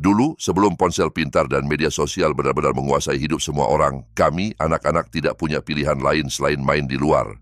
Dulu, sebelum ponsel pintar dan media sosial benar-benar menguasai hidup semua orang, kami, anak-anak, tidak punya pilihan lain selain main di luar.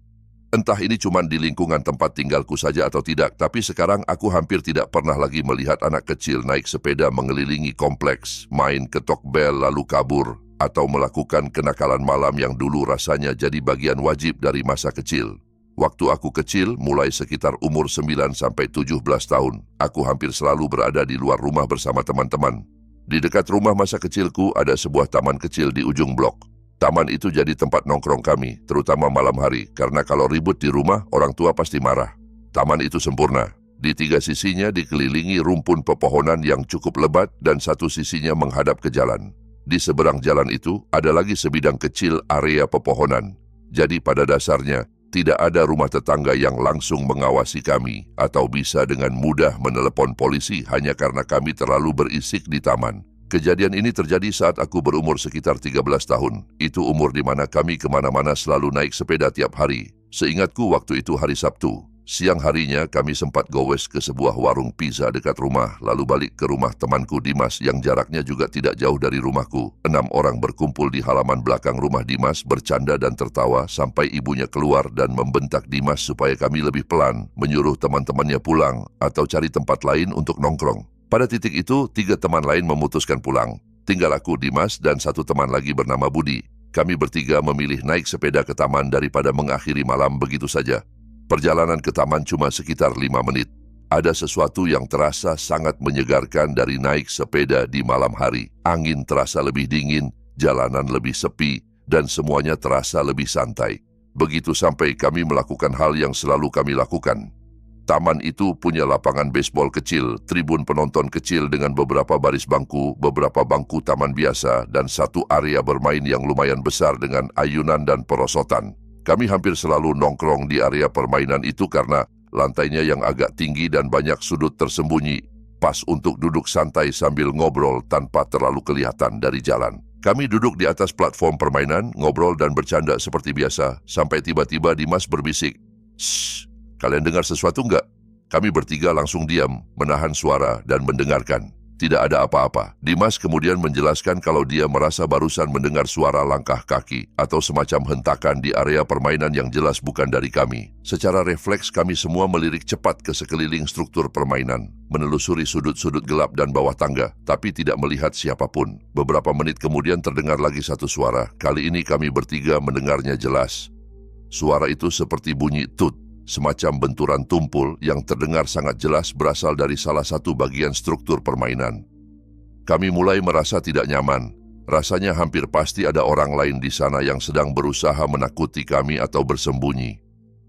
Entah ini cuma di lingkungan tempat tinggalku saja atau tidak, tapi sekarang aku hampir tidak pernah lagi melihat anak kecil naik sepeda mengelilingi kompleks, main ketok bel lalu kabur, atau melakukan kenakalan malam yang dulu rasanya jadi bagian wajib dari masa kecil. Waktu aku kecil, mulai sekitar umur 9-17 tahun, aku hampir selalu berada di luar rumah bersama teman-teman. Di dekat rumah masa kecilku ada sebuah taman kecil di ujung blok. Taman itu jadi tempat nongkrong kami, terutama malam hari, karena kalau ribut di rumah, orang tua pasti marah. Taman itu sempurna. Di 3 sisinya dikelilingi rumpun pepohonan yang cukup lebat dan satu sisinya menghadap ke jalan. Di seberang jalan itu ada lagi sebidang kecil area pepohonan. Jadi pada dasarnya, tidak ada rumah tetangga yang langsung mengawasi kami atau bisa dengan mudah menelepon polisi hanya karena kami terlalu berisik di taman. Kejadian ini terjadi saat aku berumur sekitar 13 tahun. Itu umur di mana kami kemana-mana selalu naik sepeda tiap hari. Seingatku waktu itu hari Sabtu. Siang harinya kami sempat gowes ke sebuah warung pizza dekat rumah, lalu balik ke rumah temanku Dimas yang jaraknya juga tidak jauh dari rumahku. 6 orang berkumpul di halaman belakang rumah Dimas bercanda dan tertawa sampai ibunya keluar dan membentak Dimas supaya kami lebih pelan, menyuruh teman-temannya pulang atau cari tempat lain untuk nongkrong. Pada titik itu, 3 teman lain memutuskan pulang. Tinggal aku, Dimas, dan 1 teman lagi bernama Budi. Kami bertiga memilih naik sepeda ke taman daripada mengakhiri malam begitu saja. Perjalanan ke taman cuma sekitar 5 menit. Ada sesuatu yang terasa sangat menyegarkan dari naik sepeda di malam hari. Angin terasa lebih dingin, jalanan lebih sepi, dan semuanya terasa lebih santai. Begitu sampai kami melakukan hal yang selalu kami lakukan. Taman itu punya lapangan baseball kecil, tribun penonton kecil dengan beberapa baris bangku, beberapa bangku taman biasa, dan satu area bermain yang lumayan besar dengan ayunan dan perosotan. Kami hampir selalu nongkrong di area permainan itu karena lantainya yang agak tinggi dan banyak sudut tersembunyi, pas untuk duduk santai sambil ngobrol tanpa terlalu kelihatan dari jalan. Kami duduk di atas platform permainan, ngobrol dan bercanda seperti biasa, sampai tiba-tiba Dimas berbisik, "Shh, kalian dengar sesuatu enggak?" Kami bertiga langsung diam, menahan suara dan mendengarkan. Tidak ada apa-apa. Dimas kemudian menjelaskan kalau dia merasa barusan mendengar suara langkah kaki atau semacam hentakan di area permainan yang jelas bukan dari kami. Secara refleks kami semua melirik cepat ke sekeliling struktur permainan, menelusuri sudut-sudut gelap dan bawah tangga, tapi tidak melihat siapapun. Beberapa menit kemudian terdengar lagi satu suara. Kali ini kami bertiga mendengarnya jelas. Suara itu seperti bunyi tut, semacam benturan tumpul yang terdengar sangat jelas berasal dari salah satu bagian struktur permainan. Kami mulai merasa tidak nyaman. Rasanya hampir pasti ada orang lain di sana yang sedang berusaha menakuti kami atau bersembunyi.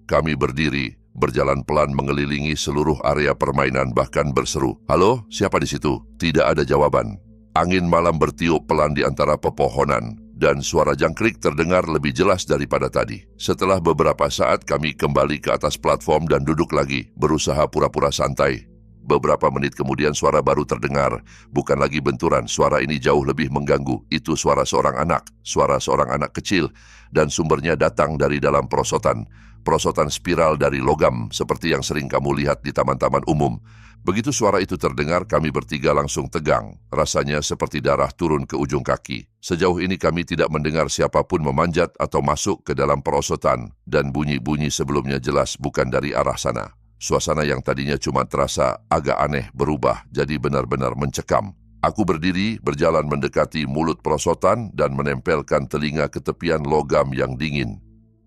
Kami berdiri, berjalan pelan mengelilingi seluruh area permainan bahkan berseru, "Halo, siapa di situ?" Tidak ada jawaban. Angin malam bertiup pelan di antara pepohonan, dan suara jangkrik terdengar lebih jelas daripada tadi. Setelah beberapa saat kami kembali ke atas platform dan duduk lagi, berusaha pura-pura santai. Beberapa menit kemudian suara baru terdengar. Bukan lagi benturan, suara ini jauh lebih mengganggu. Itu suara seorang anak kecil, dan sumbernya datang dari dalam perosotan. Perosotan spiral dari logam seperti yang sering kamu lihat di taman-taman umum. Begitu suara itu terdengar, kami bertiga langsung tegang. Rasanya seperti darah turun ke ujung kaki. Sejauh ini kami tidak mendengar siapapun memanjat atau masuk ke dalam perosotan, dan bunyi-bunyi sebelumnya jelas bukan dari arah sana. Suasana yang tadinya cuma terasa agak aneh berubah jadi benar-benar mencekam. Aku berdiri, berjalan mendekati mulut perosotan dan menempelkan telinga ke tepian logam yang dingin.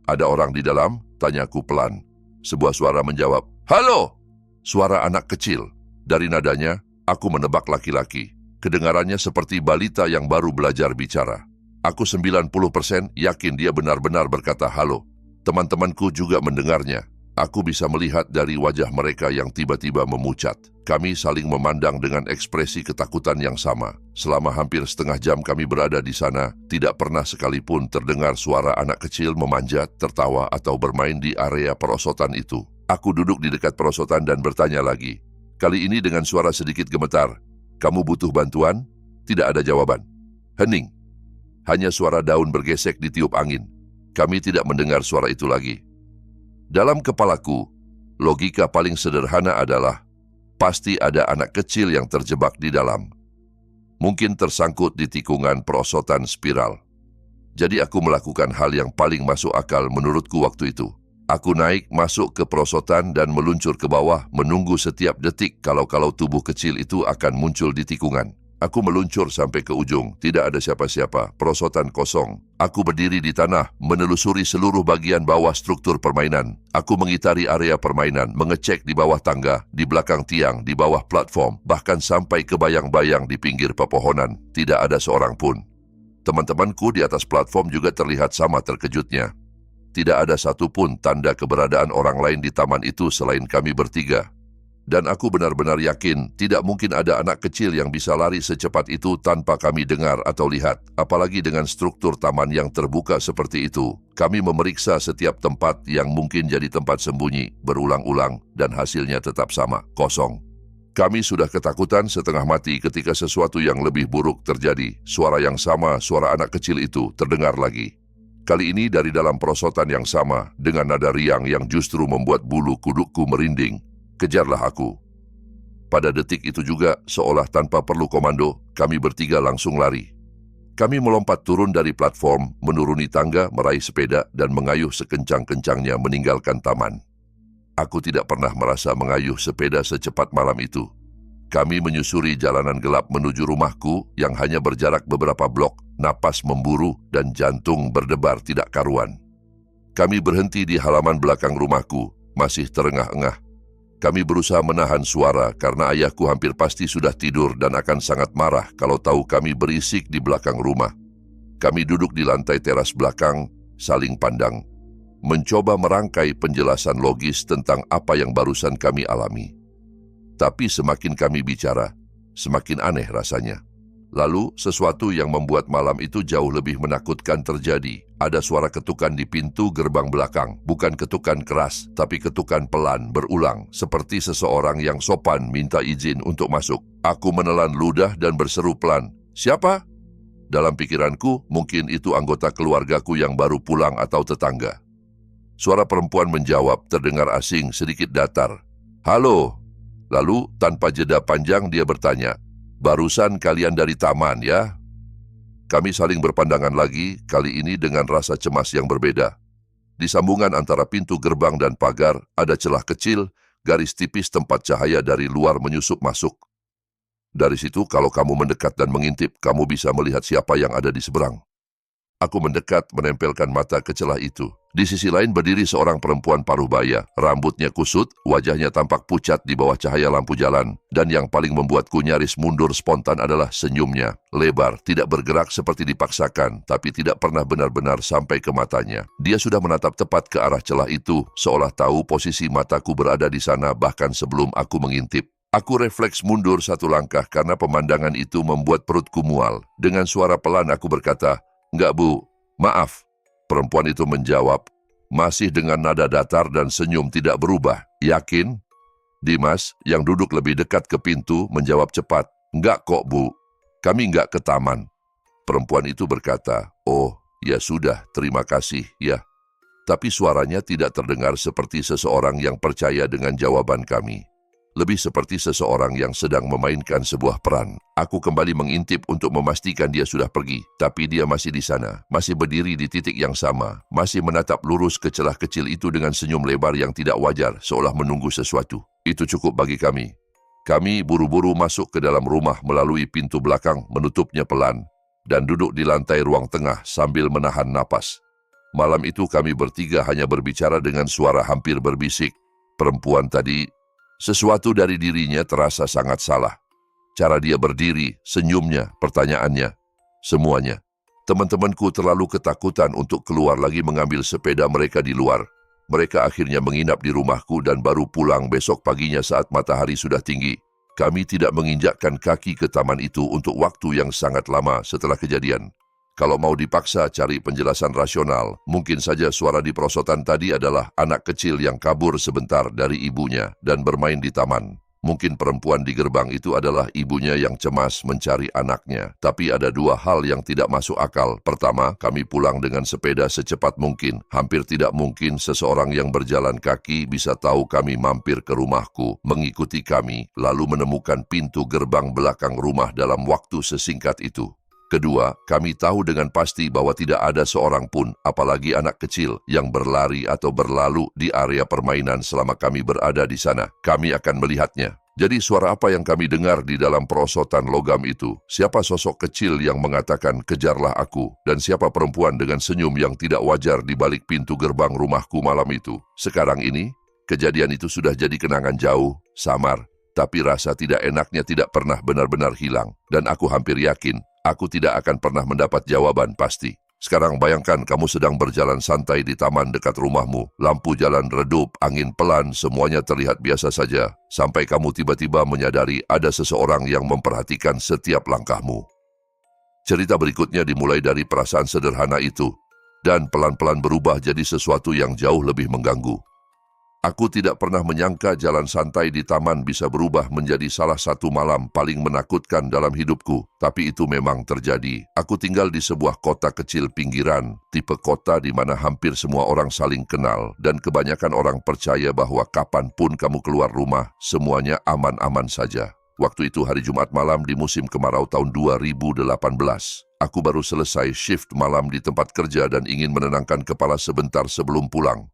"Ada orang di dalam?" tanyaku pelan. Sebuah suara menjawab, "Halo!" Suara anak kecil. Dari nadanya, aku menebak laki-laki. Kedengarannya seperti balita yang baru belajar bicara. Aku 90% yakin dia benar-benar berkata halo. Teman-temanku juga mendengarnya. Aku bisa melihat dari wajah mereka yang tiba-tiba memucat. Kami saling memandang dengan ekspresi ketakutan yang sama. Selama hampir setengah jam kami berada di sana, tidak pernah sekalipun terdengar suara anak kecil memanjat, tertawa, atau bermain di area perosotan itu. Aku duduk di dekat perosotan dan bertanya lagi. Kali ini dengan suara sedikit gemetar. "Kamu butuh bantuan?" Tidak ada jawaban. Hening. Hanya suara daun bergesek ditiup angin. Kami tidak mendengar suara itu lagi. Dalam kepalaku, logika paling sederhana adalah pasti ada anak kecil yang terjebak di dalam. Mungkin tersangkut di tikungan perosotan spiral. Jadi aku melakukan hal yang paling masuk akal menurutku waktu itu. Aku naik, masuk ke perosotan dan meluncur ke bawah, menunggu setiap detik kalau tubuh kecil itu akan muncul di tikungan. Aku meluncur sampai ke ujung, tidak ada siapa-siapa, perosotan kosong. Aku berdiri di tanah, menelusuri seluruh bagian bawah struktur permainan. Aku mengitari area permainan, mengecek di bawah tangga, di belakang tiang, di bawah platform, bahkan sampai ke bayang-bayang di pinggir pepohonan. Tidak ada seorang pun. Teman-temanku di atas platform juga terlihat sama terkejutnya. Tidak ada satupun tanda keberadaan orang lain di taman itu selain kami bertiga. Dan aku benar-benar yakin tidak mungkin ada anak kecil yang bisa lari secepat itu tanpa kami dengar atau lihat. Apalagi dengan struktur taman yang terbuka seperti itu. Kami memeriksa setiap tempat yang mungkin jadi tempat sembunyi, berulang-ulang, dan hasilnya tetap sama, kosong. Kami sudah ketakutan setengah mati ketika sesuatu yang lebih buruk terjadi. Suara yang sama, suara anak kecil itu, terdengar lagi. Kali ini dari dalam perosotan yang sama, dengan nada riang yang justru membuat bulu kudukku merinding. Kejarlah aku. Pada detik itu juga, seolah tanpa perlu komando, kami bertiga langsung lari. Kami melompat turun dari platform, menuruni tangga, meraih sepeda, dan mengayuh sekencang-kencangnya meninggalkan taman. Aku tidak pernah merasa mengayuh sepeda secepat malam itu. Kami menyusuri jalanan gelap menuju rumahku yang hanya berjarak beberapa blok, napas memburu dan jantung berdebar tidak karuan. Kami berhenti di halaman belakang rumahku, masih terengah-engah. Kami berusaha menahan suara karena ayahku hampir pasti sudah tidur dan akan sangat marah kalau tahu kami berisik di belakang rumah. Kami duduk di lantai teras belakang, saling pandang, mencoba merangkai penjelasan logis tentang apa yang barusan kami alami. Tapi semakin kami bicara, semakin aneh rasanya. Lalu, sesuatu yang membuat malam itu jauh lebih menakutkan terjadi. Ada suara ketukan di pintu gerbang belakang. Bukan ketukan keras, tapi ketukan pelan, berulang. Seperti seseorang yang sopan minta izin untuk masuk. Aku menelan ludah dan berseru pelan, "Siapa?" Dalam pikiranku, mungkin itu anggota keluargaku yang baru pulang atau tetangga. Suara perempuan menjawab, terdengar asing, sedikit datar. "Halo." Lalu, tanpa jeda panjang, dia bertanya, "Barusan kalian dari taman, ya?" Kami saling berpandangan lagi, kali ini dengan rasa cemas yang berbeda. Di sambungan antara pintu gerbang dan pagar, ada celah kecil, garis tipis tempat cahaya dari luar menyusup masuk. Dari situ, kalau kamu mendekat dan mengintip, kamu bisa melihat siapa yang ada di seberang. Aku mendekat, menempelkan mata ke celah itu. Di sisi lain berdiri seorang perempuan paruh-baya. Rambutnya kusut, wajahnya tampak pucat di bawah cahaya lampu jalan. Dan yang paling membuatku nyaris mundur spontan adalah senyumnya. Lebar, tidak bergerak seperti dipaksakan, tapi tidak pernah benar-benar sampai ke matanya. Dia sudah menatap tepat ke arah celah itu, seolah tahu posisi mataku berada di sana bahkan sebelum aku mengintip. Aku refleks mundur satu langkah karena pemandangan itu membuat perutku mual. Dengan suara pelan aku berkata, "Enggak, Bu. Maaf." Perempuan itu menjawab, masih dengan nada datar dan senyum tidak berubah. "Yakin?" Dimas, yang duduk lebih dekat ke pintu, menjawab cepat, "Enggak kok, Bu. Kami enggak ke taman." Perempuan itu berkata, "Oh, ya sudah, terima kasih, ya." Tapi suaranya tidak terdengar seperti seseorang yang percaya dengan jawaban kami. Lebih seperti seseorang yang sedang memainkan sebuah peran. Aku kembali mengintip untuk memastikan dia sudah pergi, tapi dia masih di sana, masih berdiri di titik yang sama, masih menatap lurus ke celah kecil itu dengan senyum lebar yang tidak wajar, seolah menunggu sesuatu. Itu cukup bagi kami. Kami buru-buru masuk ke dalam rumah melalui pintu belakang, menutupnya pelan, dan duduk di lantai ruang tengah sambil menahan napas. Malam itu kami bertiga hanya berbicara dengan suara hampir berbisik. Perempuan tadi, sesuatu dari dirinya terasa sangat salah. Cara dia berdiri, senyumnya, pertanyaannya, semuanya. Teman-temanku terlalu ketakutan untuk keluar lagi mengambil sepeda mereka di luar. Mereka akhirnya menginap di rumahku dan baru pulang besok paginya saat matahari sudah tinggi. Kami tidak menginjakkan kaki ke taman itu untuk waktu yang sangat lama setelah kejadian. Kalau mau dipaksa cari penjelasan rasional, mungkin saja suara di perosotan tadi adalah anak kecil yang kabur sebentar dari ibunya dan bermain di taman. Mungkin perempuan di gerbang itu adalah ibunya yang cemas mencari anaknya. Tapi ada dua hal yang tidak masuk akal. Pertama, kami pulang dengan sepeda secepat mungkin. Hampir tidak mungkin seseorang yang berjalan kaki bisa tahu kami mampir ke rumahku, mengikuti kami, lalu menemukan pintu gerbang belakang rumah dalam waktu sesingkat itu. Kedua, kami tahu dengan pasti bahwa tidak ada seorang pun, apalagi anak kecil, yang berlari atau berlalu di area permainan selama kami berada di sana. Kami akan melihatnya. Jadi suara apa yang kami dengar di dalam perosotan logam itu? Siapa sosok kecil yang mengatakan, "Kejarlah aku"? Dan siapa perempuan dengan senyum yang tidak wajar di balik pintu gerbang rumahku malam itu? Sekarang ini, kejadian itu sudah jadi kenangan jauh, samar, tapi rasa tidak enaknya tidak pernah benar-benar hilang. Dan aku hampir yakin, aku tidak akan pernah mendapat jawaban pasti. Sekarang bayangkan kamu sedang berjalan santai di taman dekat rumahmu. Lampu jalan redup, angin pelan, semuanya terlihat biasa saja. Sampai kamu tiba-tiba menyadari ada seseorang yang memperhatikan setiap langkahmu. Cerita berikutnya dimulai dari perasaan sederhana itu, dan pelan-pelan berubah jadi sesuatu yang jauh lebih mengganggu. Aku tidak pernah menyangka jalan santai di taman bisa berubah menjadi salah satu malam paling menakutkan dalam hidupku. Tapi itu memang terjadi. Aku tinggal di sebuah kota kecil pinggiran, tipe kota di mana hampir semua orang saling kenal, dan kebanyakan orang percaya bahwa kapanpun kamu keluar rumah, semuanya aman-aman saja. Waktu itu hari Jumat malam di musim kemarau tahun 2018. Aku baru selesai shift malam di tempat kerja dan ingin menenangkan kepala sebentar sebelum pulang.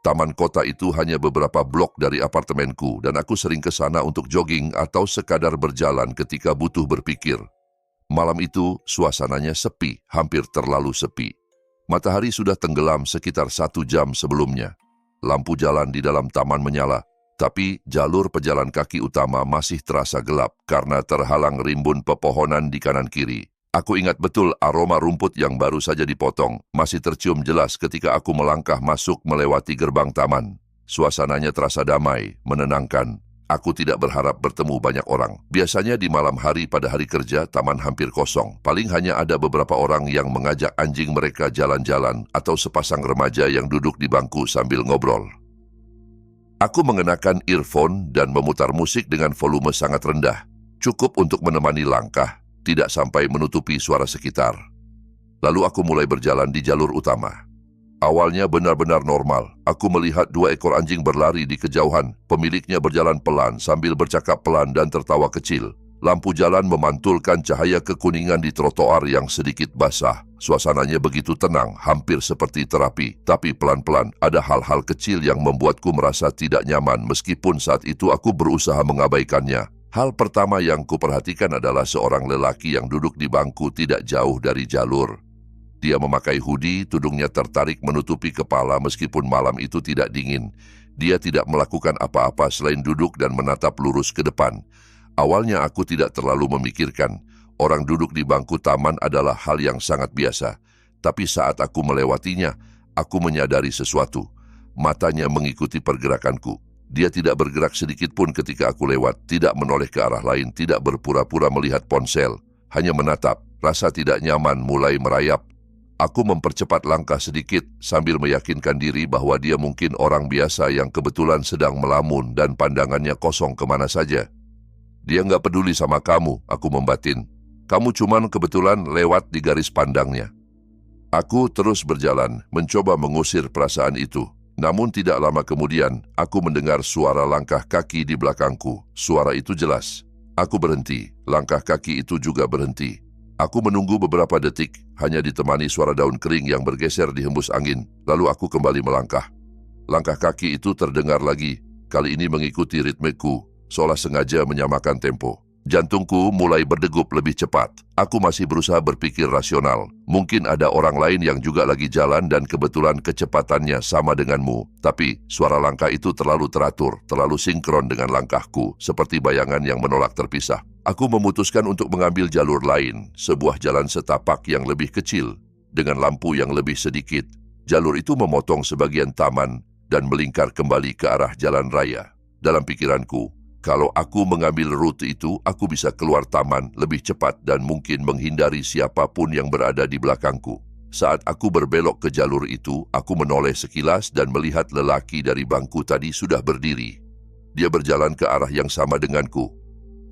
Taman kota itu hanya beberapa blok dari apartemenku dan aku sering ke sana untuk jogging atau sekadar berjalan ketika butuh berpikir. Malam itu suasananya sepi, hampir terlalu sepi. Matahari sudah tenggelam sekitar 1 jam sebelumnya. Lampu jalan di dalam taman menyala, tapi jalur pejalan kaki utama masih terasa gelap karena terhalang rimbun pepohonan di kanan kiri. Aku ingat betul aroma rumput yang baru saja dipotong, masih tercium jelas ketika aku melangkah masuk melewati gerbang taman. Suasananya terasa damai, menenangkan. Aku tidak berharap bertemu banyak orang. Biasanya di malam hari pada hari kerja, taman hampir kosong. Paling hanya ada beberapa orang yang mengajak anjing mereka jalan-jalan atau sepasang remaja yang duduk di bangku sambil ngobrol. Aku mengenakan earphone dan memutar musik dengan volume sangat rendah. Cukup untuk menemani langkah, tidak sampai menutupi suara sekitar. Lalu aku mulai berjalan di jalur utama. Awalnya benar-benar normal. Aku melihat 2 ekor anjing berlari di kejauhan. Pemiliknya berjalan pelan sambil bercakap pelan dan tertawa kecil. Lampu jalan memantulkan cahaya kekuningan di trotoar yang sedikit basah. Suasananya begitu tenang, hampir seperti terapi. Tapi pelan-pelan ada hal-hal kecil yang membuatku merasa tidak nyaman meskipun saat itu aku berusaha mengabaikannya. Hal pertama yang kuperhatikan adalah seorang lelaki yang duduk di bangku tidak jauh dari jalur. Dia memakai hoodie, tudungnya tertarik menutupi kepala meskipun malam itu tidak dingin. Dia tidak melakukan apa-apa selain duduk dan menatap lurus ke depan. Awalnya aku tidak terlalu memikirkan. Orang duduk di bangku taman adalah hal yang sangat biasa. Tapi saat aku melewatinya, aku menyadari sesuatu. Matanya mengikuti pergerakanku. Dia tidak bergerak sedikit pun ketika aku lewat, tidak menoleh ke arah lain, tidak berpura-pura melihat ponsel, hanya menatap. Rasa tidak nyaman mulai merayap. Aku mempercepat langkah sedikit sambil meyakinkan diri bahwa dia mungkin orang biasa yang kebetulan sedang melamun dan pandangannya kosong kemana saja. Dia nggak peduli sama kamu, aku membatin. Kamu cuman kebetulan lewat di garis pandangnya. Aku terus berjalan, mencoba mengusir perasaan itu. Namun tidak lama kemudian, aku mendengar suara langkah kaki di belakangku. Suara itu jelas. Aku berhenti. Langkah kaki itu juga berhenti. Aku menunggu beberapa detik, hanya ditemani suara daun kering yang bergeser di hembus angin. Lalu aku kembali melangkah. Langkah kaki itu terdengar lagi, kali ini mengikuti ritmeku, seolah sengaja menyamakan tempo. Jantungku mulai berdegup lebih cepat. Aku masih berusaha berpikir rasional. Mungkin ada orang lain yang juga lagi jalan dan kebetulan kecepatannya sama denganmu. Tapi suara langkah itu terlalu teratur, terlalu sinkron dengan langkahku, seperti bayangan yang menolak terpisah. Aku memutuskan untuk mengambil jalur lain, sebuah jalan setapak yang lebih kecil, dengan lampu yang lebih sedikit. Jalur itu memotong sebagian taman dan melingkar kembali ke arah jalan raya. Dalam pikiranku, kalau aku mengambil rute itu, aku bisa keluar taman lebih cepat dan mungkin menghindari siapapun yang berada di belakangku. Saat aku berbelok ke jalur itu, aku menoleh sekilas dan melihat lelaki dari bangku tadi sudah berdiri. Dia berjalan ke arah yang sama denganku.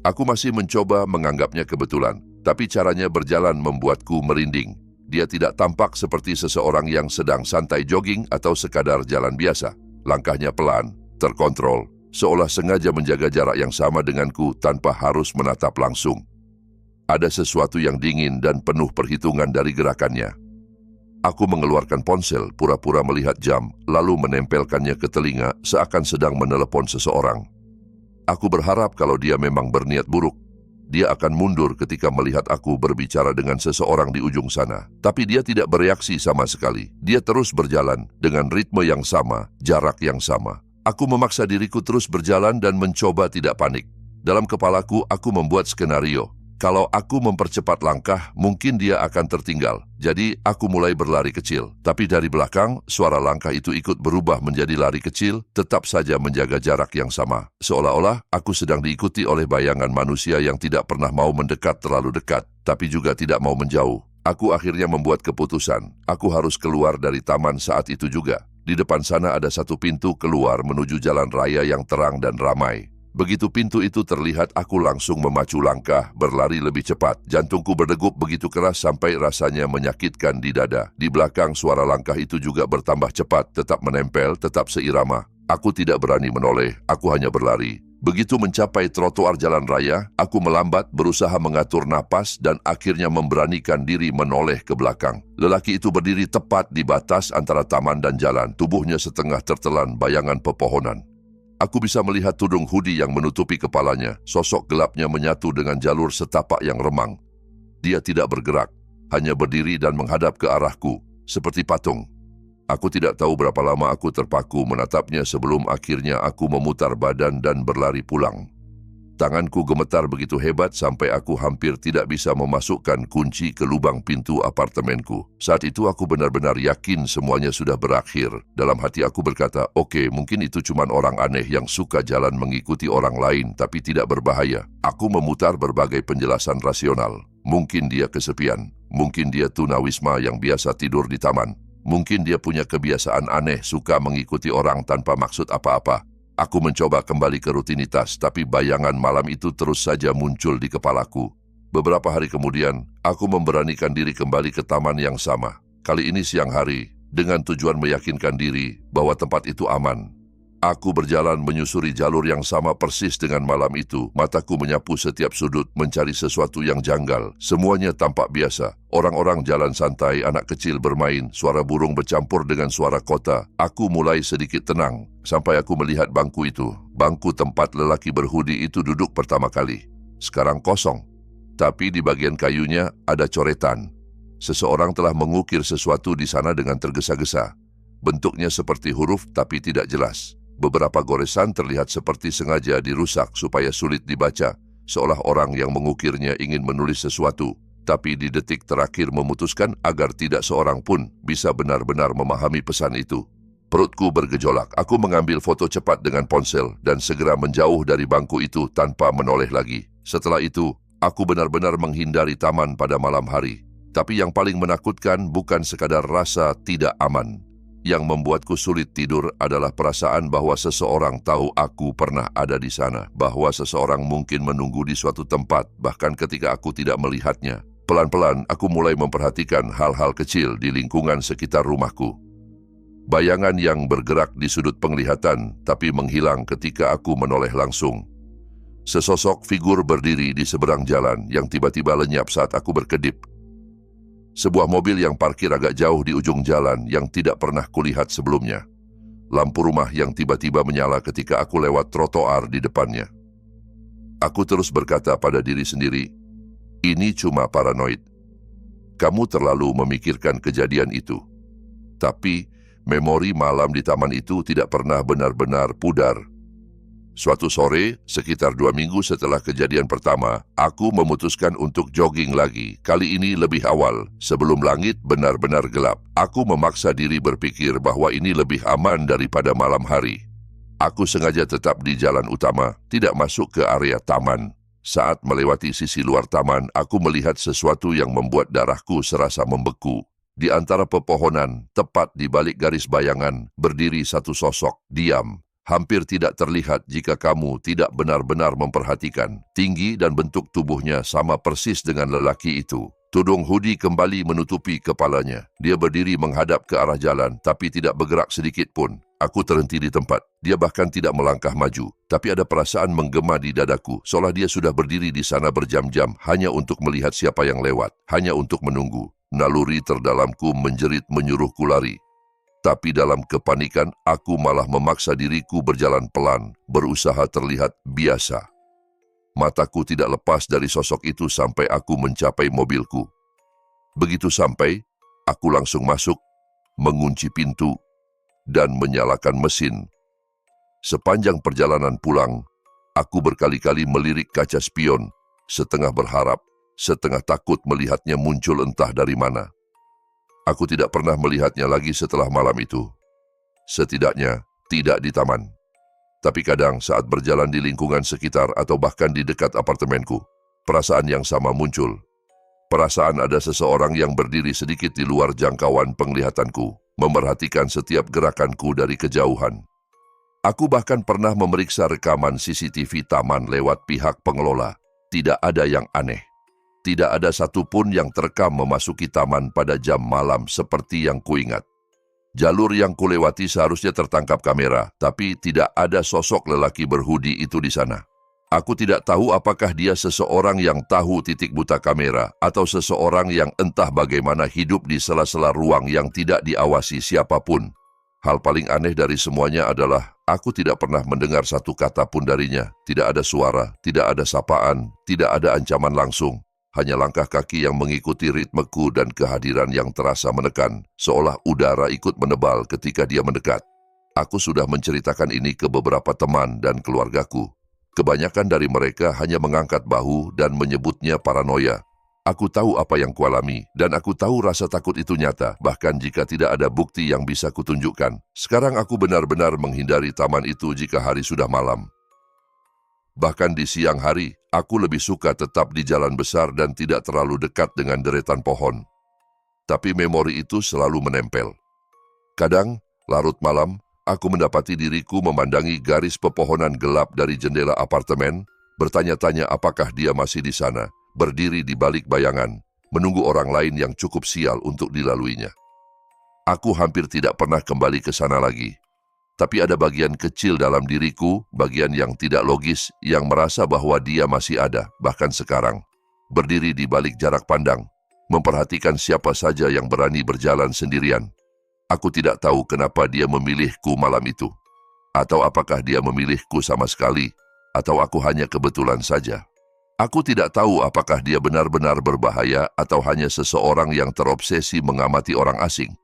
Aku masih mencoba menganggapnya kebetulan, tapi caranya berjalan membuatku merinding. Dia tidak tampak seperti seseorang yang sedang santai jogging atau sekadar jalan biasa. Langkahnya pelan, terkontrol, seolah sengaja menjaga jarak yang sama denganku tanpa harus menatap langsung. Ada sesuatu yang dingin dan penuh perhitungan dari gerakannya. Aku mengeluarkan ponsel, pura-pura melihat jam, lalu menempelkannya ke telinga seakan sedang menelepon seseorang. Aku berharap kalau dia memang berniat buruk, dia akan mundur ketika melihat aku berbicara dengan seseorang di ujung sana. Tapi dia tidak bereaksi sama sekali. Dia terus berjalan dengan ritme yang sama, jarak yang sama. Aku memaksa diriku terus berjalan dan mencoba tidak panik. Dalam kepalaku, aku membuat skenario. Kalau aku mempercepat langkah, mungkin dia akan tertinggal. Jadi, aku mulai berlari kecil. Tapi dari belakang, suara langkah itu ikut berubah menjadi lari kecil, tetap saja menjaga jarak yang sama. Seolah-olah, aku sedang diikuti oleh bayangan manusia yang tidak pernah mau mendekat terlalu dekat, tapi juga tidak mau menjauh. Aku akhirnya membuat keputusan. Aku harus keluar dari taman saat itu juga. Di depan sana ada satu pintu keluar menuju jalan raya yang terang dan ramai. Begitu pintu itu terlihat, aku langsung memacu langkah, berlari lebih cepat. Jantungku berdegup begitu keras sampai rasanya menyakitkan di dada. Di belakang, suara langkah itu juga bertambah cepat, tetap menempel, tetap seirama. Aku tidak berani menoleh, aku hanya berlari. Begitu mencapai trotoar jalan raya, aku melambat, berusaha mengatur napas, dan akhirnya memberanikan diri menoleh ke belakang. Lelaki itu berdiri tepat di batas antara taman dan jalan, tubuhnya setengah tertelan bayangan pepohonan. Aku bisa melihat tudung hoodie yang menutupi kepalanya. Sosok gelapnya menyatu dengan jalur setapak yang remang. Dia tidak bergerak, hanya berdiri dan menghadap ke arahku, seperti patung. Aku tidak tahu berapa lama aku terpaku menatapnya sebelum akhirnya aku memutar badan dan berlari pulang. Tanganku gemetar begitu hebat sampai aku hampir tidak bisa memasukkan kunci ke lubang pintu apartemenku. Saat itu aku benar-benar yakin semuanya sudah berakhir. Dalam hati aku berkata, oke, mungkin itu cuma orang aneh yang suka jalan mengikuti orang lain tapi tidak berbahaya. Aku memutar berbagai penjelasan rasional. Mungkin dia kesepian. Mungkin dia tunawisma yang biasa tidur di taman. Mungkin dia punya kebiasaan aneh suka mengikuti orang tanpa maksud apa-apa. Aku mencoba kembali ke rutinitas, tapi bayangan malam itu terus saja muncul di kepalaku. Beberapa hari kemudian, aku memberanikan diri kembali ke taman yang sama. Kali ini siang hari, dengan tujuan meyakinkan diri bahwa tempat itu aman. Aku berjalan menyusuri jalur yang sama persis dengan malam itu. Mataku menyapu setiap sudut, mencari sesuatu yang janggal. Semuanya tampak biasa. Orang-orang jalan santai, anak kecil bermain, suara burung bercampur dengan suara kota. Aku mulai sedikit tenang, sampai aku melihat bangku itu. Bangku tempat lelaki berhoodie itu duduk pertama kali. Sekarang kosong. Tapi di bagian kayunya ada coretan. Seseorang telah mengukir sesuatu di sana dengan tergesa-gesa. Bentuknya seperti huruf tapi tidak jelas. Beberapa goresan terlihat seperti sengaja dirusak supaya sulit dibaca, seolah orang yang mengukirnya ingin menulis sesuatu, tapi di detik terakhir memutuskan agar tidak seorang pun bisa benar-benar memahami pesan itu. Perutku bergejolak. Aku mengambil foto cepat dengan ponsel dan segera menjauh dari bangku itu tanpa menoleh lagi. Setelah itu, aku benar-benar menghindari taman pada malam hari. Tapi yang paling menakutkan bukan sekadar rasa tidak aman. Yang membuatku sulit tidur adalah perasaan bahwa seseorang tahu aku pernah ada di sana, bahwa seseorang mungkin menunggu di suatu tempat, bahkan ketika aku tidak melihatnya. Pelan-pelan, aku mulai memperhatikan hal-hal kecil di lingkungan sekitar rumahku. Bayangan yang bergerak di sudut penglihatan, tapi menghilang ketika aku menoleh langsung. Sesosok figur berdiri di seberang jalan yang tiba-tiba lenyap saat aku berkedip. Sebuah mobil yang parkir agak jauh di ujung jalan yang tidak pernah kulihat sebelumnya. Lampu rumah yang tiba-tiba menyala ketika aku lewat trotoar di depannya. Aku terus berkata pada diri sendiri, ini cuma paranoid. Kamu terlalu memikirkan kejadian itu. Tapi, memori malam di taman itu tidak pernah benar-benar pudar. Suatu sore, sekitar 2 minggu setelah kejadian pertama, aku memutuskan untuk jogging lagi. Kali ini lebih awal, sebelum langit benar-benar gelap. Aku memaksa diri berpikir bahwa ini lebih aman daripada malam hari. Aku sengaja tetap di jalan utama, tidak masuk ke area taman. Saat melewati sisi luar taman, aku melihat sesuatu yang membuat darahku serasa membeku. Di antara pepohonan, tepat di balik garis bayangan, berdiri satu sosok, diam. Hampir tidak terlihat jika kamu tidak benar-benar memperhatikan. Tinggi dan bentuk tubuhnya sama persis dengan lelaki itu. Tudung hoodie kembali menutupi kepalanya. Dia berdiri menghadap ke arah jalan, tapi tidak bergerak sedikit pun. Aku terhenti di tempat. Dia bahkan tidak melangkah maju. Tapi ada perasaan menggema di dadaku, seolah dia sudah berdiri di sana berjam-jam hanya untuk melihat siapa yang lewat, hanya untuk menunggu. Naluri terdalamku menjerit menyuruhku lari. Tapi dalam kepanikan, aku malah memaksa diriku berjalan pelan, berusaha terlihat biasa. Mataku tidak lepas dari sosok itu sampai aku mencapai mobilku. Begitu sampai, aku langsung masuk, mengunci pintu, dan menyalakan mesin. Sepanjang perjalanan pulang, aku berkali-kali melirik kaca spion, setengah berharap, setengah takut melihatnya muncul entah dari mana. Aku tidak pernah melihatnya lagi setelah malam itu. Setidaknya, tidak di taman. Tapi kadang saat berjalan di lingkungan sekitar atau bahkan di dekat apartemenku, perasaan yang sama muncul. Perasaan ada seseorang yang berdiri sedikit di luar jangkauan penglihatanku, memerhatikan setiap gerakanku dari kejauhan. Aku bahkan pernah memeriksa rekaman CCTV taman lewat pihak pengelola. Tidak ada yang aneh. Tidak ada satupun yang terekam memasuki taman pada jam malam seperti yang kuingat. Jalur yang kulewati seharusnya tertangkap kamera, tapi tidak ada sosok lelaki berhudi itu di sana. Aku tidak tahu apakah dia seseorang yang tahu titik buta kamera atau seseorang yang entah bagaimana hidup di sela-sela ruang yang tidak diawasi siapapun. Hal paling aneh dari semuanya adalah aku tidak pernah mendengar satu kata pun darinya. Tidak ada suara, tidak ada sapaan, tidak ada ancaman langsung. Hanya langkah kaki yang mengikuti ritmeku dan kehadiran yang terasa menekan, seolah udara ikut menebal ketika dia mendekat. Aku sudah menceritakan ini ke beberapa teman dan keluargaku. Kebanyakan dari mereka hanya mengangkat bahu dan menyebutnya paranoia. Aku tahu apa yang kualami, dan aku tahu rasa takut itu nyata, bahkan jika tidak ada bukti yang bisa kutunjukkan. Sekarang aku benar-benar menghindari taman itu jika hari sudah malam. Bahkan di siang hari, aku lebih suka tetap di jalan besar dan tidak terlalu dekat dengan deretan pohon. Tapi memori itu selalu menempel. Kadang, larut malam, aku mendapati diriku memandangi garis pepohonan gelap dari jendela apartemen, bertanya-tanya apakah dia masih di sana, berdiri di balik bayangan, menunggu orang lain yang cukup sial untuk dilaluinya. Aku hampir tidak pernah kembali ke sana lagi. Tapi ada bagian kecil dalam diriku, bagian yang tidak logis, yang merasa bahwa dia masih ada, bahkan sekarang. Berdiri di balik jarak pandang, memperhatikan siapa saja yang berani berjalan sendirian. Aku tidak tahu kenapa dia memilihku malam itu. Atau apakah dia memilihku sama sekali, atau aku hanya kebetulan saja. Aku tidak tahu apakah dia benar-benar berbahaya atau hanya seseorang yang terobsesi mengamati orang asing.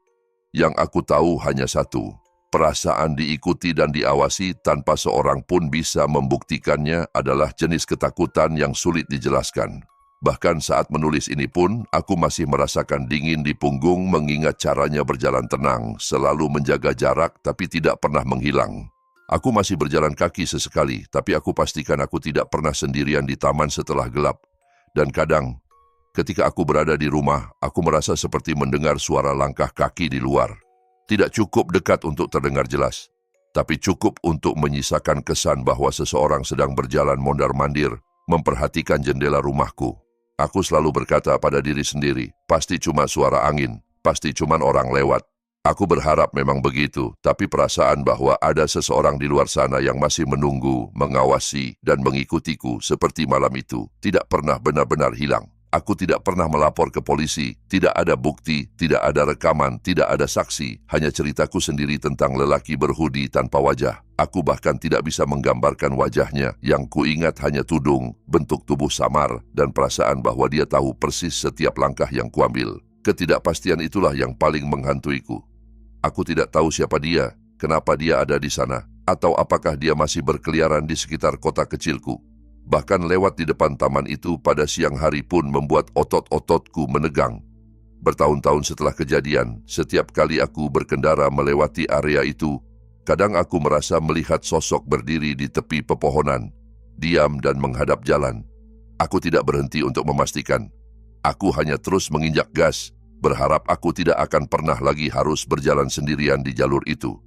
Yang aku tahu hanya satu. Perasaan diikuti dan diawasi tanpa seorang pun bisa membuktikannya adalah jenis ketakutan yang sulit dijelaskan. Bahkan saat menulis ini pun, aku masih merasakan dingin di punggung mengingat caranya berjalan tenang, selalu menjaga jarak tapi tidak pernah menghilang. Aku masih berjalan kaki sesekali, tapi aku pastikan aku tidak pernah sendirian di taman setelah gelap. Dan kadang, ketika aku berada di rumah, aku merasa seperti mendengar suara langkah kaki di luar. Tidak cukup dekat untuk terdengar jelas, tapi cukup untuk menyisakan kesan bahwa seseorang sedang berjalan mondar-mandir, memperhatikan jendela rumahku. Aku selalu berkata pada diri sendiri, pasti cuma suara angin, pasti cuma orang lewat. Aku berharap memang begitu, tapi perasaan bahwa ada seseorang di luar sana yang masih menunggu, mengawasi, dan mengikutiku seperti malam itu tidak pernah benar-benar hilang. Aku tidak pernah melapor ke polisi, tidak ada bukti, tidak ada rekaman, tidak ada saksi, hanya ceritaku sendiri tentang lelaki berhudi tanpa wajah. Aku bahkan tidak bisa menggambarkan wajahnya, yang kuingat hanya tudung, bentuk tubuh samar, dan perasaan bahwa dia tahu persis setiap langkah yang kuambil. Ketidakpastian itulah yang paling menghantuiku. Aku tidak tahu siapa dia, kenapa dia ada di sana, atau apakah dia masih berkeliaran di sekitar kota kecilku. Bahkan lewat di depan taman itu pada siang hari pun membuat otot-ototku menegang. Bertahun-tahun setelah kejadian, setiap kali aku berkendara melewati area itu, kadang aku merasa melihat sosok berdiri di tepi pepohonan, diam dan menghadap jalan. Aku tidak berhenti untuk memastikan. Aku hanya terus menginjak gas, berharap aku tidak akan pernah lagi harus berjalan sendirian di jalur itu.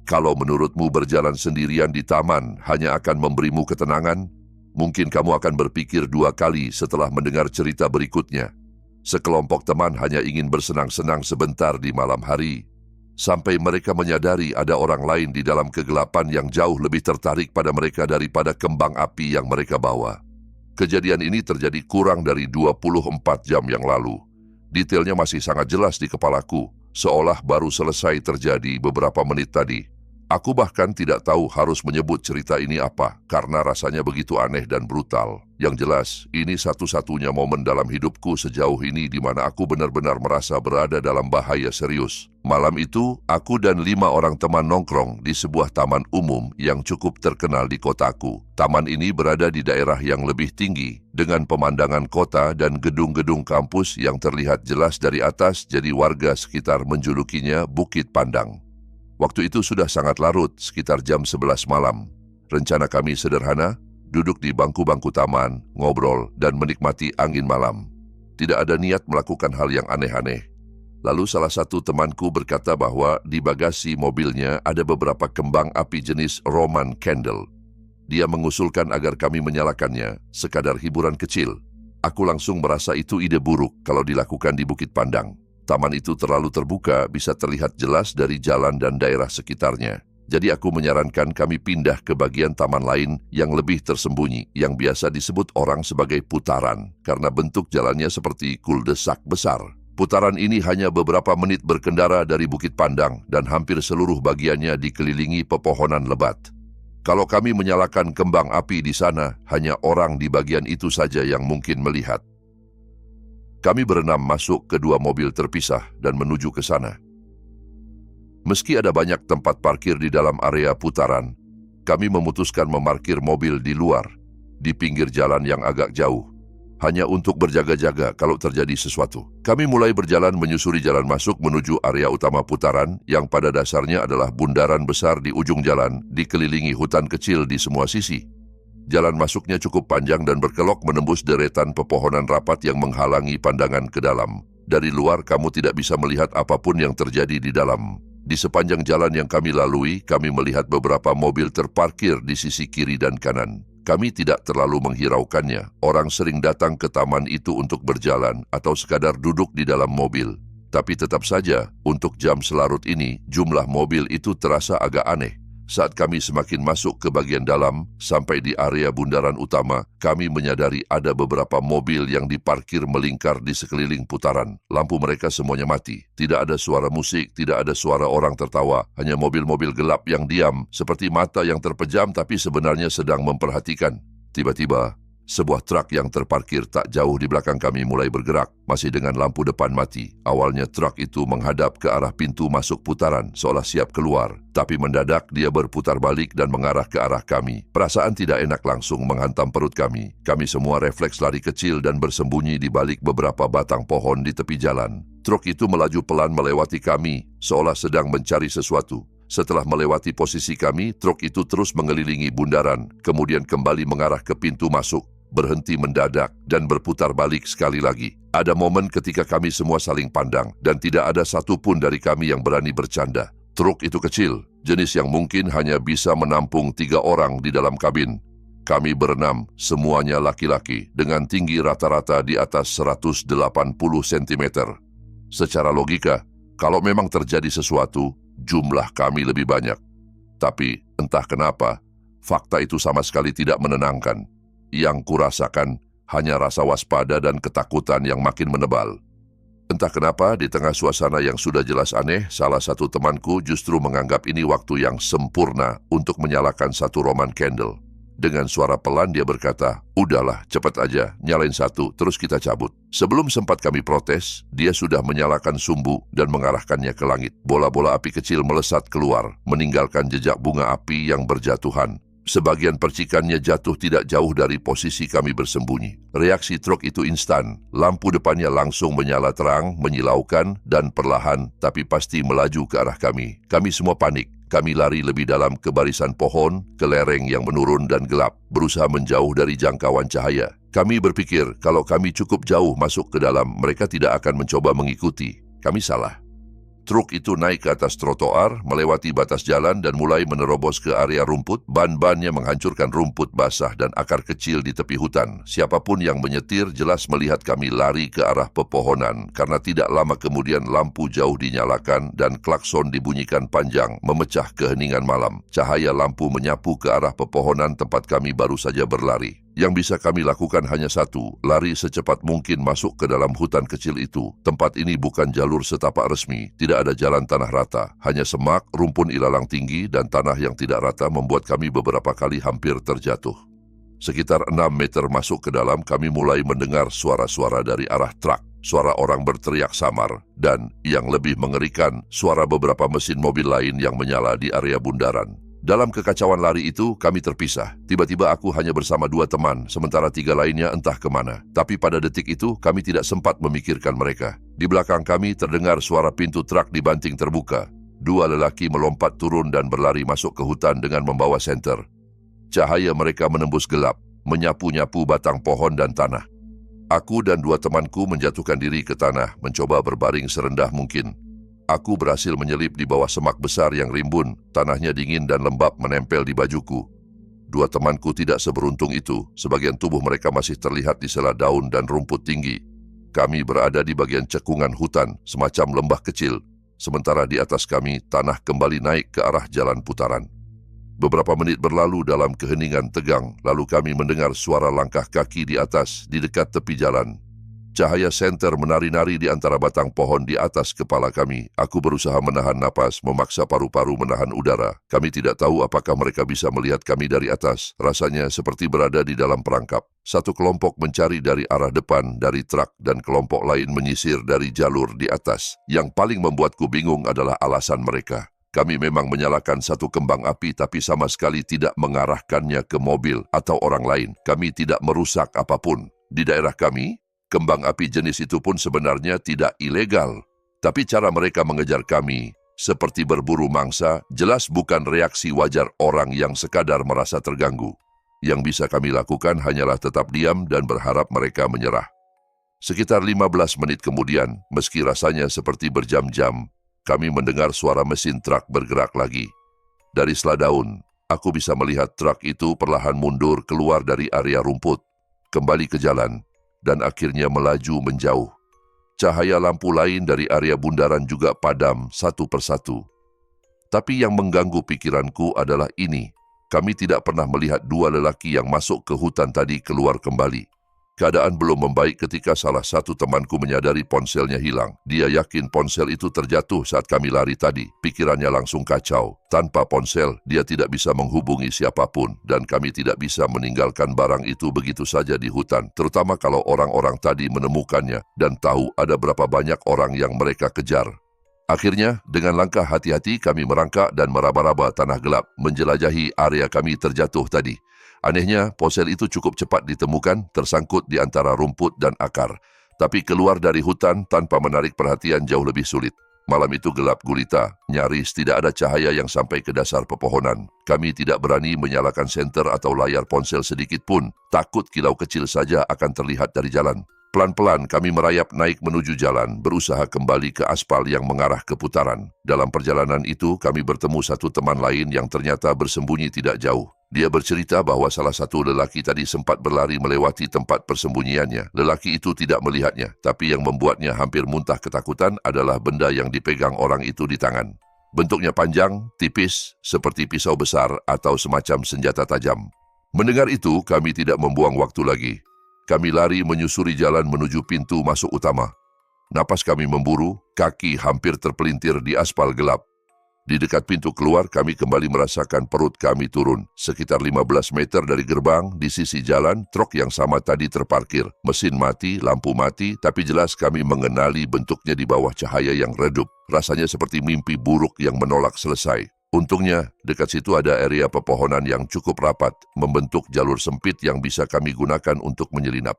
Kalau menurutmu berjalan sendirian di taman hanya akan memberimu ketenangan, mungkin kamu akan berpikir 2 kali setelah mendengar cerita berikutnya. Sekelompok teman hanya ingin bersenang-senang sebentar di malam hari, sampai mereka menyadari ada orang lain di dalam kegelapan yang jauh lebih tertarik pada mereka daripada kembang api yang mereka bawa. Kejadian ini terjadi kurang dari 24 jam yang lalu. Detailnya masih sangat jelas di kepalaku, seolah baru selesai terjadi beberapa menit tadi. Aku bahkan tidak tahu harus menyebut cerita ini apa, karena rasanya begitu aneh dan brutal. Yang jelas, ini satu-satunya momen dalam hidupku sejauh ini di mana aku benar-benar merasa berada dalam bahaya serius. Malam itu, aku dan 5 orang teman nongkrong di sebuah taman umum yang cukup terkenal di kotaku. Taman ini berada di daerah yang lebih tinggi, dengan pemandangan kota dan gedung-gedung kampus yang terlihat jelas dari atas, jadi warga sekitar menjulukinya Bukit Pandang. Waktu itu sudah sangat larut, sekitar jam 11 malam. Rencana kami sederhana, duduk di bangku-bangku taman, ngobrol, dan menikmati angin malam. Tidak ada niat melakukan hal yang aneh-aneh. Lalu salah satu temanku berkata bahwa di bagasi mobilnya ada beberapa kembang api jenis Roman candle. Dia mengusulkan agar kami menyalakannya, sekadar hiburan kecil. Aku langsung merasa itu ide buruk kalau dilakukan di Bukit Pandang. Taman itu terlalu terbuka, bisa terlihat jelas dari jalan dan daerah sekitarnya. Jadi aku menyarankan kami pindah ke bagian taman lain yang lebih tersembunyi, yang biasa disebut orang sebagai putaran, karena bentuk jalannya seperti kuldesak besar. Putaran ini hanya beberapa menit berkendara dari Bukit Pandang dan hampir seluruh bagiannya dikelilingi pepohonan lebat. Kalau kami menyalakan kembang api di sana, hanya orang di bagian itu saja yang mungkin melihat. Kami berenam masuk ke 2 mobil terpisah dan menuju ke sana. Meski ada banyak tempat parkir di dalam area putaran, kami memutuskan memarkir mobil di luar, di pinggir jalan yang agak jauh, hanya untuk berjaga-jaga kalau terjadi sesuatu. Kami mulai berjalan menyusuri jalan masuk menuju area utama putaran yang pada dasarnya adalah bundaran besar di ujung jalan, dikelilingi hutan kecil di semua sisi. Jalan masuknya cukup panjang dan berkelok menembus deretan pepohonan rapat yang menghalangi pandangan ke dalam. Dari luar kamu tidak bisa melihat apapun yang terjadi di dalam. Di sepanjang jalan yang kami lalui, kami melihat beberapa mobil terparkir di sisi kiri dan kanan. Kami tidak terlalu menghiraukannya. Orang sering datang ke taman itu untuk berjalan atau sekadar duduk di dalam mobil. Tapi tetap saja, untuk jam selarut ini, jumlah mobil itu terasa agak aneh. Saat kami semakin masuk ke bagian dalam, sampai di area bundaran utama, kami menyadari ada beberapa mobil yang diparkir melingkar di sekeliling putaran. Lampu mereka semuanya mati. Tidak ada suara musik, tidak ada suara orang tertawa. Hanya mobil-mobil gelap yang diam, seperti mata yang terpejam tapi sebenarnya sedang memperhatikan. Tiba-tiba, sebuah truk yang terparkir tak jauh di belakang kami mulai bergerak, masih dengan lampu depan mati. Awalnya truk itu menghadap ke arah pintu masuk putaran, seolah siap keluar. Tapi mendadak dia berputar balik dan mengarah ke arah kami. Perasaan tidak enak langsung menghantam perut kami. Kami semua refleks lari kecil dan bersembunyi di balik beberapa batang pohon di tepi jalan. Truk itu melaju pelan melewati kami, seolah sedang mencari sesuatu. Setelah melewati posisi kami, truk itu terus mengelilingi bundaran, kemudian kembali mengarah ke pintu masuk, berhenti mendadak, dan berputar balik sekali lagi. Ada momen ketika kami semua saling pandang, dan tidak ada satupun dari kami yang berani bercanda. Truk itu kecil, jenis yang mungkin hanya bisa menampung 3 orang di dalam kabin. Kami berenam, semuanya laki-laki, dengan tinggi rata-rata di atas 180 cm. Secara logika, kalau memang terjadi sesuatu, jumlah kami lebih banyak. Tapi entah kenapa, fakta itu sama sekali tidak menenangkan. Yang kurasakan hanya rasa waspada dan ketakutan yang makin menebal. Entah kenapa, di tengah suasana yang sudah jelas aneh, salah satu temanku justru menganggap ini waktu yang sempurna untuk menyalakan satu Roman candle. Dengan suara pelan dia berkata, "Udahlah, cepat aja, nyalain satu, terus kita cabut." Sebelum sempat kami protes, dia sudah menyalakan sumbu dan mengarahkannya ke langit. Bola-bola api kecil melesat keluar, meninggalkan jejak bunga api yang berjatuhan. Sebagian percikannya jatuh tidak jauh dari posisi kami bersembunyi. Reaksi truk itu instan. Lampu depannya langsung menyala terang, menyilaukan, dan perlahan tapi pasti melaju ke arah kami. Kami semua panik. Kami lari lebih dalam ke barisan pohon, ke lereng yang menurun dan gelap, berusaha menjauh dari jangkauan cahaya. Kami berpikir kalau kami cukup jauh masuk ke dalam, mereka tidak akan mencoba mengikuti. Kami salah. Truk itu naik ke atas trotoar, melewati batas jalan dan mulai menerobos ke area rumput. Ban-bannya menghancurkan rumput basah dan akar kecil di tepi hutan. Siapapun yang menyetir jelas melihat kami lari ke arah pepohonan karena tidak lama kemudian lampu jauh dinyalakan dan klakson dibunyikan panjang, memecah keheningan malam. Cahaya lampu menyapu ke arah pepohonan tempat kami baru saja berlari. Yang bisa kami lakukan hanya satu, lari secepat mungkin masuk ke dalam hutan kecil itu. Tempat ini bukan jalur setapak resmi, tidak ada jalan tanah rata. Hanya semak, rumpun ilalang tinggi, dan tanah yang tidak rata membuat kami beberapa kali hampir terjatuh. Sekitar 6 meter masuk ke dalam, kami mulai mendengar suara-suara dari arah truk. Suara orang berteriak samar, dan yang lebih mengerikan, suara beberapa mesin mobil lain yang menyala di area bundaran. Dalam kekacauan lari itu, kami terpisah. Tiba-tiba aku hanya bersama 2 teman, sementara 3 lainnya entah kemana. Tapi pada detik itu, kami tidak sempat memikirkan mereka. Di belakang kami terdengar suara pintu truk dibanting terbuka. 2 lelaki melompat turun dan berlari masuk ke hutan dengan membawa senter. Cahaya mereka menembus gelap, menyapu-nyapu batang pohon dan tanah. Aku dan 2 temanku menjatuhkan diri ke tanah, mencoba berbaring serendah mungkin. Aku berhasil menyelip di bawah semak besar yang rimbun, tanahnya dingin dan lembab menempel di bajuku. 2 temanku tidak seberuntung itu, sebagian tubuh mereka masih terlihat di sela daun dan rumput tinggi. Kami berada di bagian cekungan hutan, semacam lembah kecil, sementara di atas kami tanah kembali naik ke arah jalan putaran. Beberapa menit berlalu dalam keheningan tegang, lalu kami mendengar suara langkah kaki di atas, di dekat tepi jalan. Cahaya senter menari-nari di antara batang pohon di atas kepala kami. Aku berusaha menahan napas, memaksa paru-paru menahan udara. Kami tidak tahu apakah mereka bisa melihat kami dari atas. Rasanya seperti berada di dalam perangkap. Satu kelompok mencari dari arah depan, dari truk, dan kelompok lain menyisir dari jalur di atas. Yang paling membuatku bingung adalah alasan mereka. Kami memang menyalakan satu kembang api tapi sama sekali tidak mengarahkannya ke mobil atau orang lain. Kami tidak merusak apapun. Di daerah kami, kembang api jenis itu pun sebenarnya tidak ilegal. Tapi cara mereka mengejar kami, seperti berburu mangsa, jelas bukan reaksi wajar orang yang sekadar merasa terganggu. Yang bisa kami lakukan hanyalah tetap diam dan berharap mereka menyerah. Sekitar 15 menit kemudian, meski rasanya seperti berjam-jam, kami mendengar suara mesin truk bergerak lagi. Dari seladaun, aku bisa melihat truk itu perlahan mundur keluar dari area rumput, kembali ke jalan, dan akhirnya melaju menjauh. Cahaya lampu lain dari area bundaran juga padam satu persatu. Tapi yang mengganggu pikiranku adalah ini. Kami tidak pernah melihat 2 lelaki yang masuk ke hutan tadi keluar kembali. Keadaan belum membaik ketika salah satu temanku menyadari ponselnya hilang. Dia yakin ponsel itu terjatuh saat kami lari tadi. Pikirannya langsung kacau. Tanpa ponsel, dia tidak bisa menghubungi siapapun dan kami tidak bisa meninggalkan barang itu begitu saja di hutan, terutama kalau orang-orang tadi menemukannya dan tahu ada berapa banyak orang yang mereka kejar. Akhirnya, dengan langkah hati-hati kami merangkak dan meraba-raba tanah gelap, menjelajahi area kami terjatuh tadi. Anehnya, ponsel itu cukup cepat ditemukan, tersangkut di antara rumput dan akar. Tapi keluar dari hutan tanpa menarik perhatian jauh lebih sulit. Malam itu gelap gulita, nyaris tidak ada cahaya yang sampai ke dasar pepohonan. Kami tidak berani menyalakan senter atau layar ponsel sedikit pun, takut kilau kecil saja akan terlihat dari jalan. Pelan-pelan kami merayap naik menuju jalan, berusaha kembali ke aspal yang mengarah ke putaran. Dalam perjalanan itu, kami bertemu satu teman lain yang ternyata bersembunyi tidak jauh. Dia bercerita bahwa salah satu lelaki tadi sempat berlari melewati tempat persembunyiannya. Lelaki itu tidak melihatnya, tapi yang membuatnya hampir muntah ketakutan adalah benda yang dipegang orang itu di tangan. Bentuknya panjang, tipis, seperti pisau besar atau semacam senjata tajam. Mendengar itu, kami tidak membuang waktu lagi. Kami lari menyusuri jalan menuju pintu masuk utama. Napas kami memburu, kaki hampir terpelintir di aspal gelap. Di dekat pintu keluar, kami kembali merasakan perut kami turun. Sekitar 15 meter dari gerbang, di sisi jalan, truk yang sama tadi terparkir. Mesin mati, lampu mati, tapi jelas kami mengenali bentuknya di bawah cahaya yang redup. Rasanya seperti mimpi buruk yang menolak selesai. Untungnya, dekat situ ada area pepohonan yang cukup rapat, membentuk jalur sempit yang bisa kami gunakan untuk menyelinap.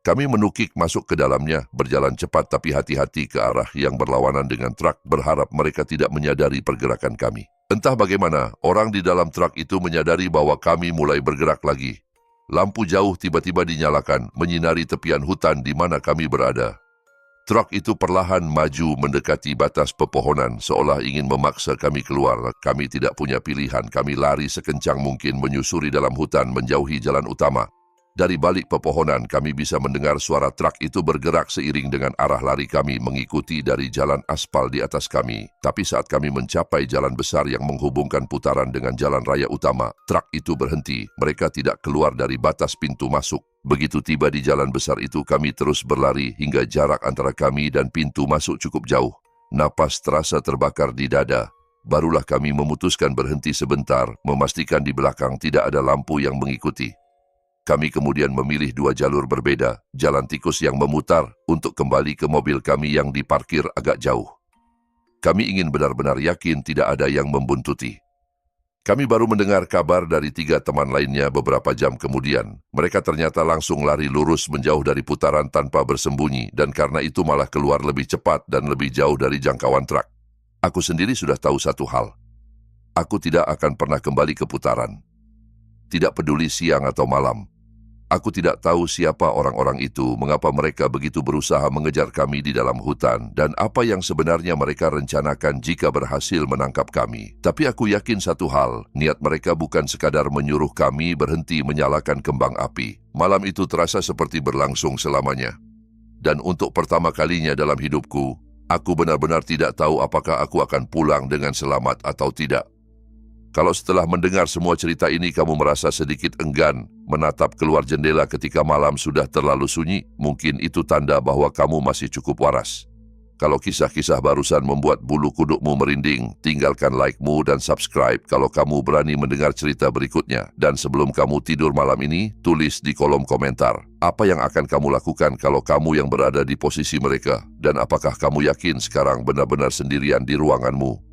Kami menukik masuk ke dalamnya, berjalan cepat tapi hati-hati ke arah yang berlawanan dengan truk, berharap mereka tidak menyadari pergerakan kami. Entah bagaimana, orang di dalam truk itu menyadari bahwa kami mulai bergerak lagi. Lampu jauh tiba-tiba dinyalakan, menyinari tepian hutan di mana kami berada. Truk itu perlahan maju mendekati batas pepohonan seolah ingin memaksa kami keluar. Kami tidak punya pilihan. Kami lari sekencang mungkin menyusuri dalam hutan menjauhi jalan utama. Dari balik pepohonan kami bisa mendengar suara truk itu bergerak seiring dengan arah lari kami mengikuti dari jalan aspal di atas kami. Tapi saat kami mencapai jalan besar yang menghubungkan putaran dengan jalan raya utama, truk itu berhenti. Mereka tidak keluar dari batas pintu masuk. Begitu tiba di jalan besar itu kami terus berlari hingga jarak antara kami dan pintu masuk cukup jauh. Napas terasa terbakar di dada. Barulah kami memutuskan berhenti sebentar, memastikan di belakang tidak ada lampu yang mengikuti. Kami kemudian memilih dua jalur berbeda, jalan tikus yang memutar untuk kembali ke mobil kami yang diparkir agak jauh. Kami ingin benar-benar yakin tidak ada yang membuntuti. Kami baru mendengar kabar dari 3 teman lainnya beberapa jam kemudian. Mereka ternyata langsung lari lurus menjauh dari putaran tanpa bersembunyi dan karena itu malah keluar lebih cepat dan lebih jauh dari jangkauan truk. Aku sendiri sudah tahu satu hal. Aku tidak akan pernah kembali ke putaran. Tidak peduli siang atau malam. Aku tidak tahu siapa orang-orang itu, mengapa mereka begitu berusaha mengejar kami di dalam hutan, dan apa yang sebenarnya mereka rencanakan jika berhasil menangkap kami. Tapi aku yakin satu hal, niat mereka bukan sekadar menyuruh kami berhenti menyalakan kembang api. Malam itu terasa seperti berlangsung selamanya. Dan untuk pertama kalinya dalam hidupku, aku benar-benar tidak tahu apakah aku akan pulang dengan selamat atau tidak. Kalau setelah mendengar semua cerita ini kamu merasa sedikit enggan menatap keluar jendela ketika malam sudah terlalu sunyi, mungkin itu tanda bahwa kamu masih cukup waras. Kalau kisah-kisah barusan membuat bulu kudukmu merinding, tinggalkan like-mu dan subscribe kalau kamu berani mendengar cerita berikutnya. Dan sebelum kamu tidur malam ini, tulis di kolom komentar, apa yang akan kamu lakukan kalau kamu yang berada di posisi mereka? Dan apakah kamu yakin sekarang benar-benar sendirian di ruanganmu?